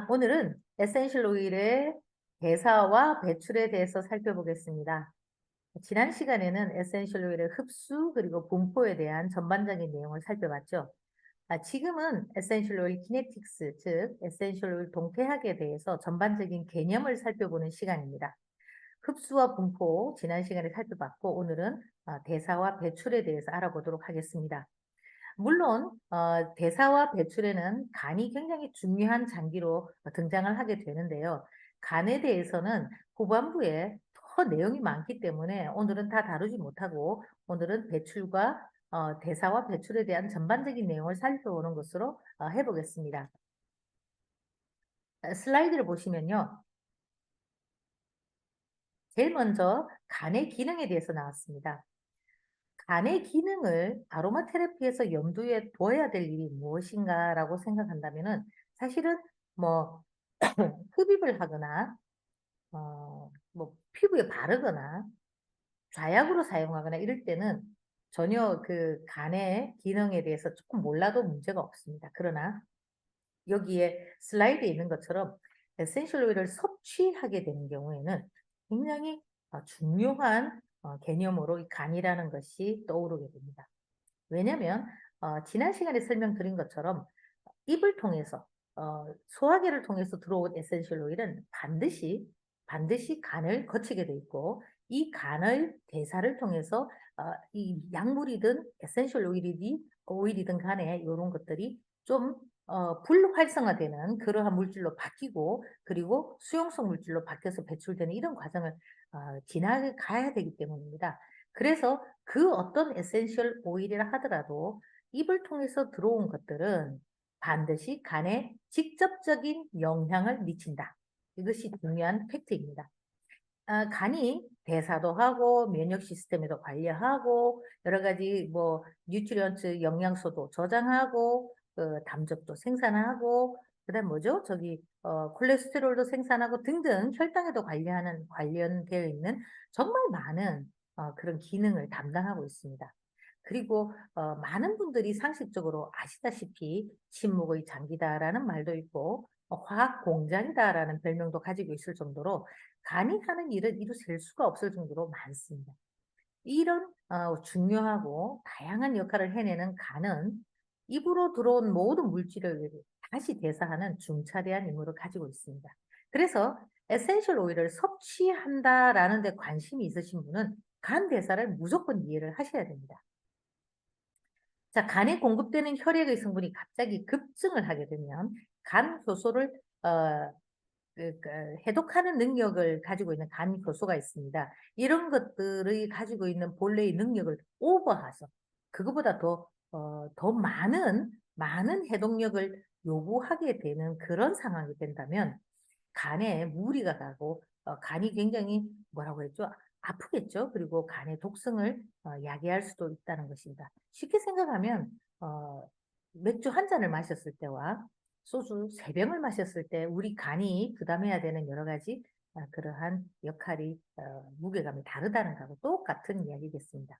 오늘은 에센셜 오일의 대사와 배출에 대해서 살펴보겠습니다. 지난 시간에는 에센셜 오일의 흡수 그리고 분포에 대한 전반적인 내용을 살펴봤죠. 지금은 에센셜 오일 키네틱스, 즉 에센셜 오일 동태학에 대해서 전반적인 개념을 살펴보는 시간입니다. 흡수와 분포 지난 시간에 살펴봤고 오늘은 대사와 배출에 대해서 알아보도록 하겠습니다. 물론 대사와 배출에는 간이 굉장히 중요한 장기로 등장을 하게 되는데요. 간에 대해서는 후반부에 더 내용이 많기 때문에 오늘은 다 다루지 못하고 오늘은 배출과 대사와 배출에 대한 전반적인 내용을 살펴보는 것으로 해보겠습니다. 슬라이드를 보시면요. 제일 먼저 간의 기능에 대해서 나왔습니다. 간의 기능을 아로마 테라피에서 염두에 둬야 될 일이 무엇인가라고 생각한다면은 사실은 뭐 흡입을 하거나 뭐 피부에 바르거나 좌약으로 사용하거나 이럴 때는 전혀 그 간의 기능에 대해서 조금 몰라도 문제가 없습니다. 그러나 여기에 슬라이드에 있는 것처럼 에센셜 오일을 섭취하게 되는 경우에는 굉장히 중요한 개념으로 이 간이라는 것이 떠오르게 됩니다. 왜냐면 지난 시간에 설명드린 것처럼 입을 통해서 소화기를 통해서 들어온 에센셜 오일은 반드시 간을 거치게 돼 있고 이 간의 대사를 통해서 이 약물이든 에센셜 오일이든 간에 요런 것들이 좀 불활성화되는 그러한 물질로 바뀌고 그리고 수용성 물질로 바뀌어서 배출되는 이런 과정을 지나가야 되기 때문입니다. 그래서 그 어떤 에센셜 오일이라 하더라도 입을 통해서 들어온 것들은 반드시 간에 직접적인 영향을 미친다. 이것이 중요한 팩트입니다. 간이 대사도 하고 면역 시스템에도 관리하고 여러 가지 뭐 뉴트리언트 영양소도 저장하고 담즙도 생산하고 그다음 뭐죠? 저기 콜레스테롤도 생산하고 등등 혈당에도 관리하는 관련되어 있는 정말 많은 그런 기능을 담당하고 있습니다. 그리고 많은 분들이 상식적으로 아시다시피 침묵의 장기다라는 말도 있고 화학 공장이다라는 별명도 가지고 있을 정도로 간이 하는 일은 이루 셀 수가 없을 정도로 많습니다. 이런 중요하고 다양한 역할을 해내는 간은 입으로 들어온 모든 물질을 다시 대사하는 중차대한 임무를 가지고 있습니다. 그래서 에센셜 오일을 섭취한다라는 데 관심이 있으신 분은 간 대사를 무조건 이해를 하셔야 됩니다. 자, 간에 공급되는 혈액의 성분이 갑자기 급증을 하게 되면 간 효소를 어, 해독하는 능력을 가지고 있는 간 효소가 있습니다. 이런 것들이 가지고 있는 본래의 능력을 오버해서 그거보다 더 많은 해독력을 요구하게 되는 그런 상황이 된다면 간에 무리가 가고 간이 굉장히 뭐라고 했죠? 아프겠죠. 그리고 간의 독성을 야기할 수도 있다는 것입니다. 쉽게 생각하면 맥주 한 잔을 마셨을 때와 소주 세 병을 마셨을 때 우리 간이 부담해야 되는 여러 가지 그러한 역할이 무게감이 다르다는 거하고 똑같은 이야기겠습니다.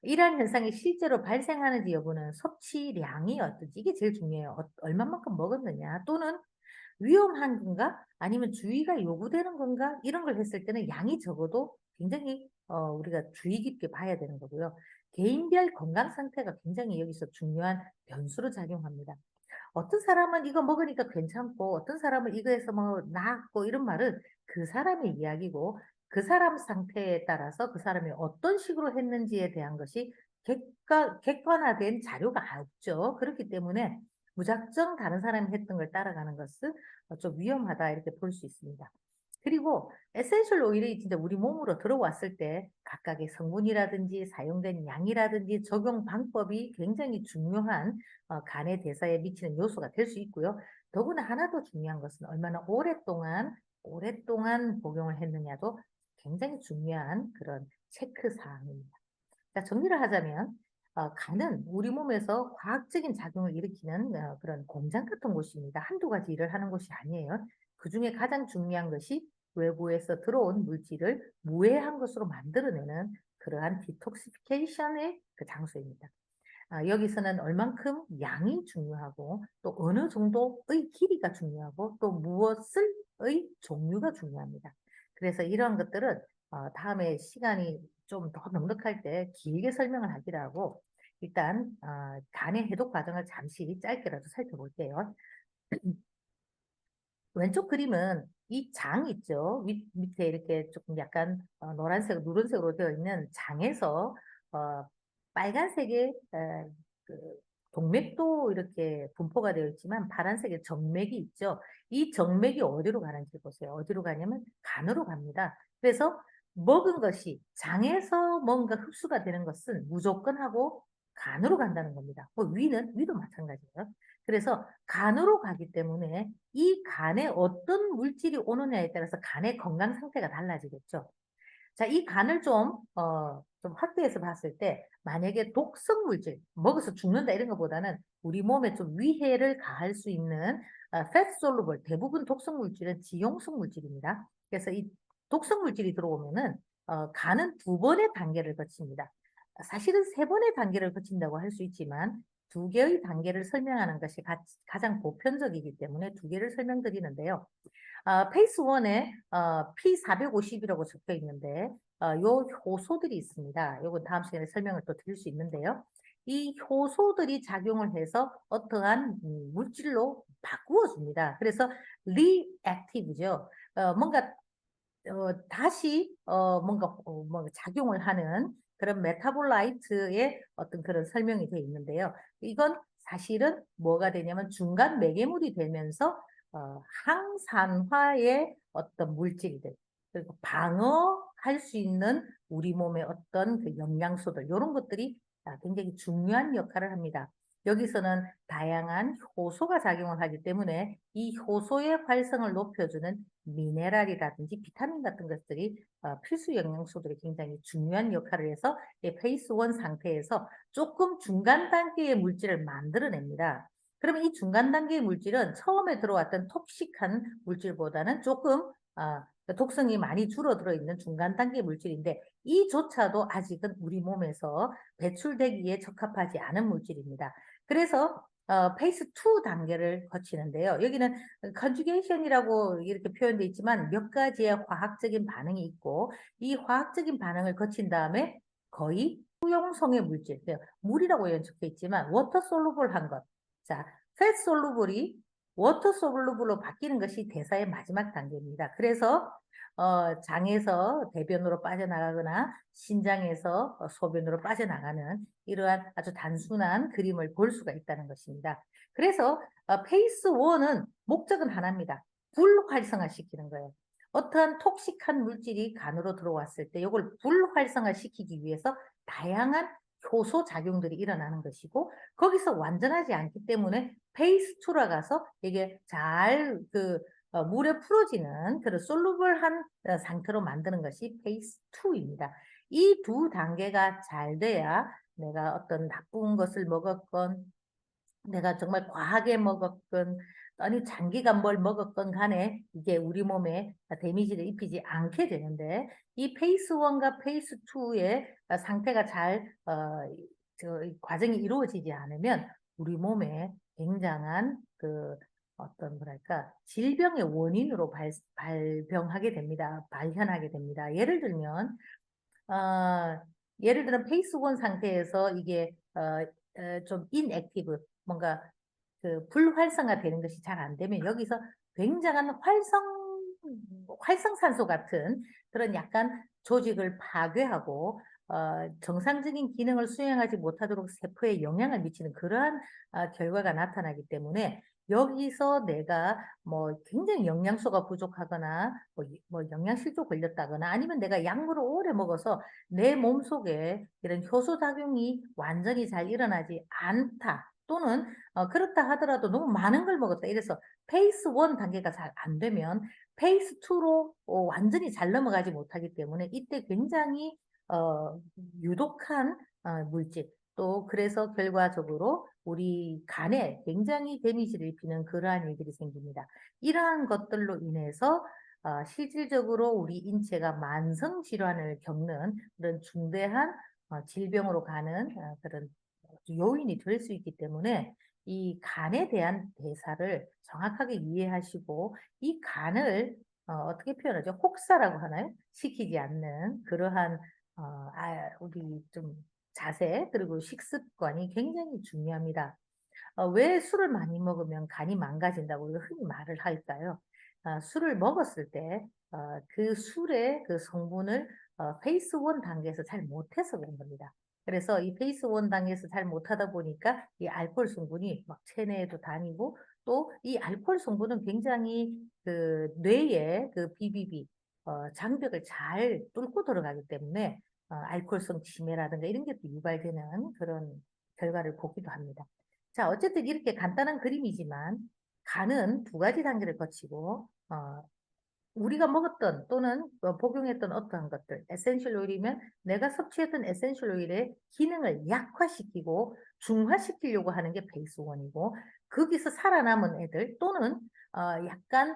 이러한 현상이 실제로 발생하는지 여부는 섭취량이 어떤지 이게 제일 중요해요. 얼마만큼 먹었느냐 또는 위험한 건가? 아니면 주의가 요구되는 건가? 이런 걸 했을 때는 양이 적어도 굉장히 우리가 주의 깊게 봐야 되는 거고요. 개인별 건강 상태가 굉장히 여기서 중요한 변수로 작용합니다. 어떤 사람은 이거 먹으니까 괜찮고 어떤 사람은 이거에서 뭐 나았고 이런 말은 그 사람의 이야기고 그 사람 상태에 따라서 그 사람이 어떤 식으로 했는지에 대한 것이 객관화된 자료가 없죠. 그렇기 때문에 무작정 다른 사람이 했던 걸 따라가는 것은 좀 위험하다 이렇게 볼 수 있습니다. 그리고 에센셜 오일이 진짜 우리 몸으로 들어왔을 때 각각의 성분이라든지 사용된 양이라든지 적용 방법이 굉장히 중요한 간의 대사에 미치는 요소가 될 수 있고요. 더구나 하나 더 중요한 것은 얼마나 오랫동안 복용을 했느냐도 굉장히 중요한 그런 체크 사항입니다. 자, 정리를 하자면 간은 우리 몸에서 과학적인 작용을 일으키는 그런 공장 같은 곳입니다. 한두 가지 일을 하는 곳이 아니에요. 그중에 가장 중요한 것이 외부에서 들어온 물질을 무해한 것으로 만들어내는 그러한 디톡시피케이션의 그 장소입니다. 여기서는 얼만큼 양이 중요하고 또 어느 정도의 길이가 중요하고 또 무엇을의 종류가 중요합니다. 그래서 이러한 것들은 다음에 시간이 좀 더 넉넉할 때 길게 설명을 하기로 하고 일단 간의 해독 과정을 잠시 짧게라도 살펴볼게요. 왼쪽 그림은 이 장 있죠. 밑에 이렇게 조금 약간 노란색, 누른색으로 되어 있는 장에서 어, 빨간색의 그 동맥도 이렇게 분포가 되어 있지만 파란색의 정맥이 있죠. 이 정맥이 어디로 가는지 보세요. 어디로 가냐면 간으로 갑니다. 그래서 먹은 것이 장에서 뭔가 흡수가 되는 것은 무조건 하고 간으로 간다는 겁니다. 위도 마찬가지예요. 그래서 간으로 가기 때문에 이 간에 어떤 물질이 오느냐에 따라서 간의 건강 상태가 달라지겠죠. 자, 이 간을 좀 확대해서 봤을 때, 만약에 독성 물질, 먹어서 죽는다 이런 것보다는 우리 몸에 좀 위해를 가할 수 있는 fat soluble, 대부분 독성 물질은 지용성 물질입니다. 그래서 이 독성 물질이 들어오면은 간은 두 번의 단계를 거칩니다. 사실은 세 번의 단계를 거친다고 할 수 있지만 두 개의 단계를 설명하는 것이 가장 보편적이기 때문에 두 개를 설명드리는데요. 페이스 1에 P450이라고 적혀 있는데 요 효소들이 있습니다. 요건 다음 시간에 설명을 또 드릴 수 있는데요. 이 효소들이 작용을 해서 어떠한 물질로 바꾸어 줍니다. 그래서 리액티브죠. 뭔가 다시 뭔가 작용을 하는 그런 메타볼라이트의 어떤 그런 설명이 되어 있는데요. 이건 사실은 뭐가 되냐면 중간 매개물이 되면서 항산화의 어떤 물질들 그리고 방어할 수 있는 우리 몸의 어떤 그 영양소들 이런 것들이 굉장히 중요한 역할을 합니다. 여기서는 다양한 효소가 작용을 하기 때문에 이 효소의 활성을 높여주는 미네랄이라든지 비타민 같은 것들이 필수 영양소들이 굉장히 중요한 역할을 해서 페이스 1 상태에서 조금 중간 단계의 물질을 만들어냅니다. 그러면 이 중간 단계의 물질은 처음에 들어왔던 톡식한 물질보다는 조금 독성이 많이 줄어들어 있는 중간 단계 물질인데 이조차도 아직은 우리 몸에서 배출되기에 적합하지 않은 물질입니다. 그래서 페이스 2 단계를 거치는데요. 여기는 컨주게이션이라고 이렇게 표현되어 있지만 몇 가지의 화학적인 반응이 있고 이 화학적인 반응을 거친 다음에 거의 수용성의 물질, 물이라고 적혀 있지만 워터 솔루블한 것. 자, 팻 솔루블이 워터 솔루블로 바뀌는 것이 대사의 마지막 단계입니다. 그래서 장에서 대변으로 빠져나가거나 신장에서 소변으로 빠져나가는 이러한 아주 단순한 그림을 볼 수가 있다는 것입니다. 그래서 페이스 1은 목적은 하나입니다. 불활성화시키는 거예요. 어떠한 톡식한 물질이 간으로 들어왔을 때 이걸 불활성화시키기 위해서 다양한 효소 작용들이 일어나는 것이고 거기서 완전하지 않기 때문에 페이스 2로 가서 이게 잘 물에 풀어지는 그런 솔루블한 상태로 만드는 것이 페이스 2입니다. 이 두 단계가 잘 돼야 내가 어떤 나쁜 것을 먹었건 내가 정말 과하게 먹었건 아니 장기간 뭘 먹었건 간에 이게 우리 몸에 데미지를 입히지 않게 되는데 이 페이스 1과 페이스 2의 상태가 잘 과정이 이루어지지 않으면 우리 몸에 굉장한 어떤 뭐랄까 질병의 원인으로 발병하게 됩니다. 발현하게 됩니다. 어, 예를 들어 페이스 1 상태에서 이게 좀 인액티브 뭔가 불활성화 되는 것이 잘 안 되면 여기서 굉장한 활성산소 같은 그런 약간 조직을 파괴하고 정상적인 기능을 수행하지 못하도록 세포에 영향을 미치는 그러한 결과가 나타나기 때문에 여기서 내가 뭐 굉장히 영양소가 부족하거나 뭐 영양실조 걸렸다거나 아니면 내가 약물을 오래 먹어서 내 몸속에 이런 효소 작용이 완전히 잘 일어나지 않다. 또는 그렇다 하더라도 너무 많은 걸 먹었다. 이래서 페이스 1 단계가 잘 안 되면 페이스 2로 완전히 잘 넘어가지 못하기 때문에 이때 굉장히 유독한 물질 또 그래서 결과적으로 우리 간에 굉장히 데미지를 입히는 그러한 일들이 생깁니다. 이러한 것들로 인해서 실질적으로 우리 인체가 만성 질환을 겪는 그런 중대한 질병으로 가는 그런 요인이 될 수 있기 때문에 이 간에 대한 대사를 정확하게 이해하시고 이 간을 어떻게 표현하죠? 혹사라고 하나요? 시키지 않는 그러한 우리 좀 자세 그리고 식습관이 굉장히 중요합니다. 왜 술을 많이 먹으면 간이 망가진다고 우리가 흔히 말을 할까요? 술을 먹었을 때 그 술의 그 성분을 페이스 1 단계에서 잘 못해서 그런 겁니다. 그래서 이 페이스 1 단계에서 잘 못하다 보니까 이 알코올 성분이 막 체내에도 다니고 또 이 알코올 성분은 굉장히 그 뇌의 그 BBB 장벽을 잘 뚫고 들어가기 때문에 알코올성 치매라든가 이런 게 또 유발되는 그런 결과를 보기도 합니다. 자, 어쨌든 이렇게 간단한 그림이지만 간은 두 가지 단계를 거치고 우리가 먹었던 또는 복용했던 어떠한 것들, 에센셜 오일이면 내가 섭취했던 에센셜 오일의 기능을 약화시키고 중화시키려고 하는 게 베이스 원이고 거기서 살아남은 애들 또는 약간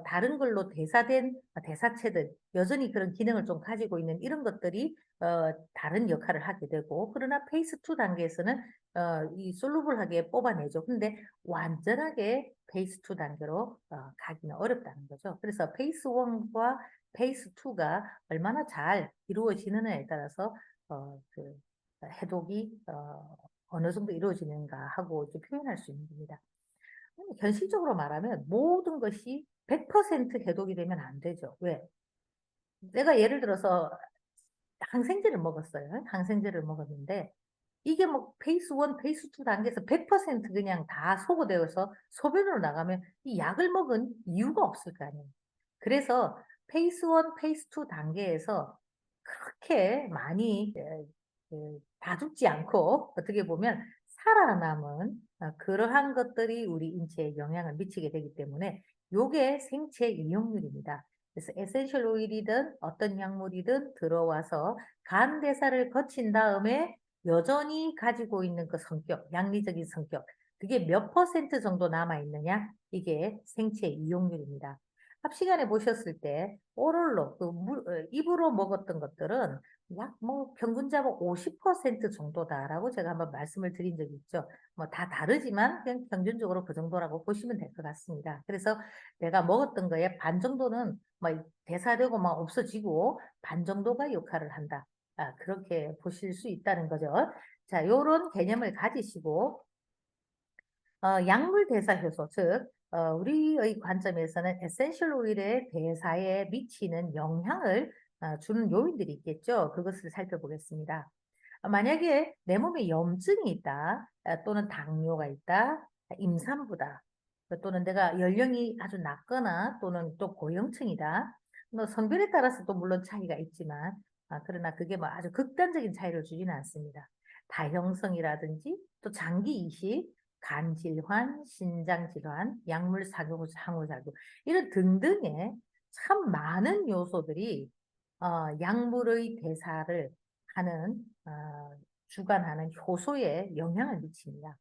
다른 걸로 대사된 대사체들 여전히 그런 기능을 좀 가지고 있는 이런 것들이 다른 역할을 하게 되고 그러나 페이스 2 단계에서는 이 솔루블하게 뽑아내죠. 근데 완전하게 페이스 2 단계로 가기는 어렵다는 거죠. 그래서 페이스 1과 페이스 2가 얼마나 잘 이루어지느냐에 따라서 그 해독이 어느 정도 이루어지는가 하고 이렇게 표현할 수 있는 겁니다. 현실적으로 말하면 모든 것이 100% 해독이 되면 안 되죠. 왜? 내가 예를 들어서 항생제를 먹었어요. 항생제를 먹었는데 이게 뭐 페이스 1, 페이스 2 단계에서 100% 그냥 다 소거되어서 소변으로 나가면 이 약을 먹은 이유가 없을 거 아니에요. 그래서 페이스 1, 페이스 2 단계에서 그렇게 많이 다 죽지 않고 어떻게 보면 살아남은 그러한 것들이 우리 인체에 영향을 미치게 되기 때문에 요게 생체 이용률입니다. 그래서 에센셜 오일이든 어떤 약물이든 들어와서 간 대사를 거친 다음에 여전히 가지고 있는 그 성격, 양리적인 성격, 그게 몇 퍼센트 정도 남아있느냐? 이게 생체 이용률입니다. 앞 시간에 보셨을 때 오럴로, 입으로 먹었던 것들은 약 뭐 평균 잡아 50% 정도다라고 제가 한번 말씀을 드린 적이 있죠. 뭐 다 다르지만 그냥 평균적으로 그 정도라고 보시면 될 것 같습니다. 그래서 내가 먹었던 거에 반 정도는 뭐 대사되고 막 없어지고 반 정도가 역할을 한다. 그렇게 보실 수 있다는 거죠. 자, 요런 개념을 가지시고 약물 대사 효소, 즉 우리의 관점에서는 에센셜 오일의 대사에 미치는 영향을 주는 요인들이 있겠죠. 그것을 살펴보겠습니다. 만약에 내 몸에 염증이 있다, 또는 당뇨가 있다, 임산부다, 또는 내가 연령이 아주 낮거나 또는 또 고령층이다. 뭐 성별에 따라서 또 물론 차이가 있지만 그러나 그게 뭐 아주 극단적인 차이를 주지는 않습니다. 다형성이라든지 또 장기 이식, 간 질환, 신장 질환, 약물 상호작용 이런 등등의 참 많은 요소들이 약물의 대사를 하는 주관하는 효소에 영향을 미칩니다.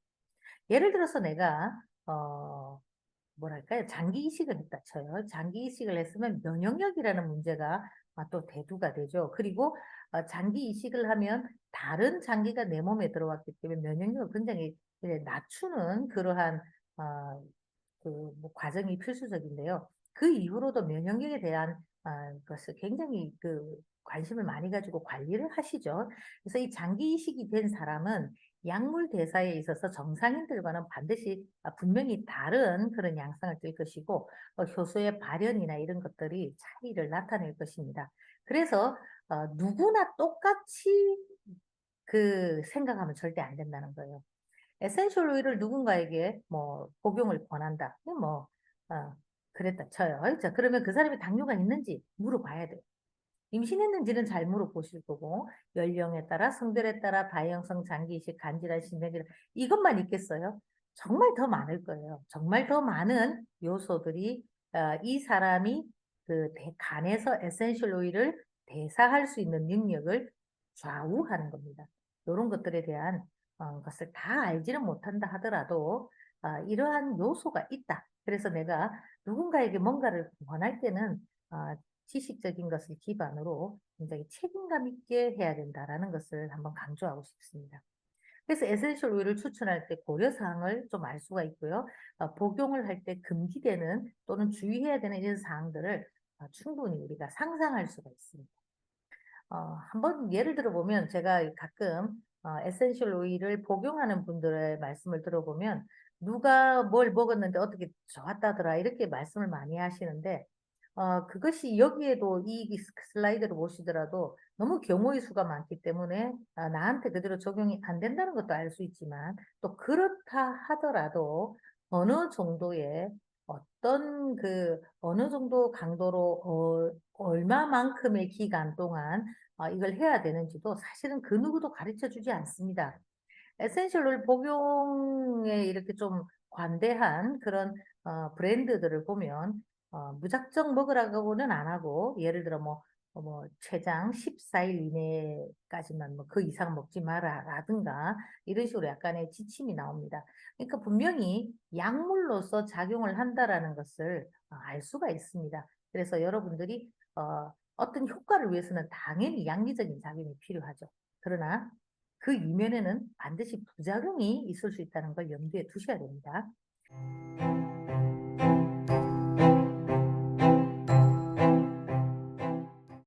예를 들어서 내가 어 뭐랄까요? 장기 이식을 했다 쳐요. 장기 이식을 했으면 면역력이라는 문제가 또 대두가 되죠. 그리고 장기 이식을 하면 다른 장기가 내 몸에 들어왔기 때문에 면역력을 굉장히 낮추는 그러한 어 뭐 과정이 필수적인데요. 그 이후로도 면역력에 대한 것을 굉장히 관심을 많이 가지고 관리를 하시죠. 그래서 이 장기 이식이 된 사람은 약물 대사에 있어서 정상인들과는 반드시 분명히 다른 그런 양상을 띨 것이고 효소의 발현이나 이런 것들이 차이를 나타낼 것입니다. 그래서 누구나 똑같이 생각하면 절대 안 된다는 거예요. 에센셜 오일을 누군가에게 뭐 복용을 권한다. 뭐 어, 그랬다 쳐요. 자, 그러면 그 사람이 당뇨가 있는지 물어봐야 돼요. 임신했는지는 잘 물어보실 거고 연령에 따라 성별에 따라 다형성 장기이식 간질환 신장질환 이것만 있겠어요? 정말 더 많을 거예요. 정말 더 많은 요소들이 이 사람이 간에서 에센셜 오일을 대사할 수 있는 능력을 좌우하는 겁니다. 이런 것들에 대한 것을 다 알지는 못한다 하더라도 이러한 요소가 있다. 그래서 내가 누군가에게 뭔가를 권할 때는 지식적인 것을 기반으로 굉장히 책임감 있게 해야 된다라는 것을 한번 강조하고 싶습니다. 그래서 에센셜 오일을 추천할 때 고려 사항을 좀 알 수가 있고요. 복용을 할 때 금기되는 또는 주의해야 되는 이런 사항들을 충분히 우리가 상상할 수가 있습니다. 한번 예를 들어 보면 제가 가끔 에센셜 오일을 복용하는 분들의 말씀을 들어보면 "누가 뭘 먹었는데 어떻게 좋았다더라." 이렇게 말씀을 많이 하시는데 그것이 여기에도 이 슬라이드를 보시더라도 너무 경우의 수가 많기 때문에 나한테 그대로 적용이 안 된다는 것도 알 수 있지만, 또 그렇다 하더라도 어느 정도의 어느 정도 강도로 얼마만큼의 기간 동안 이걸 해야 되는지도 사실은 그 누구도 가르쳐 주지 않습니다. 에센셜 오일 복용에 이렇게 좀 관대한 그런 브랜드들을 보면 무작정 먹으라고는 안 하고, 예를 들어 최장 14일 이내까지만, 그 이상 먹지 마라."라든가 이런 식으로 약간의 지침이 나옵니다. 그러니까 분명히 약물로서 작용을 한다라는 것을 알 수가 있습니다. 그래서 여러분들이 어떤 효과를 위해서는 당연히 양리적인 작용이 필요하죠. 그러나 그 이면에는 반드시 부작용이 있을 수 있다는 걸 염두에 두셔야 됩니다.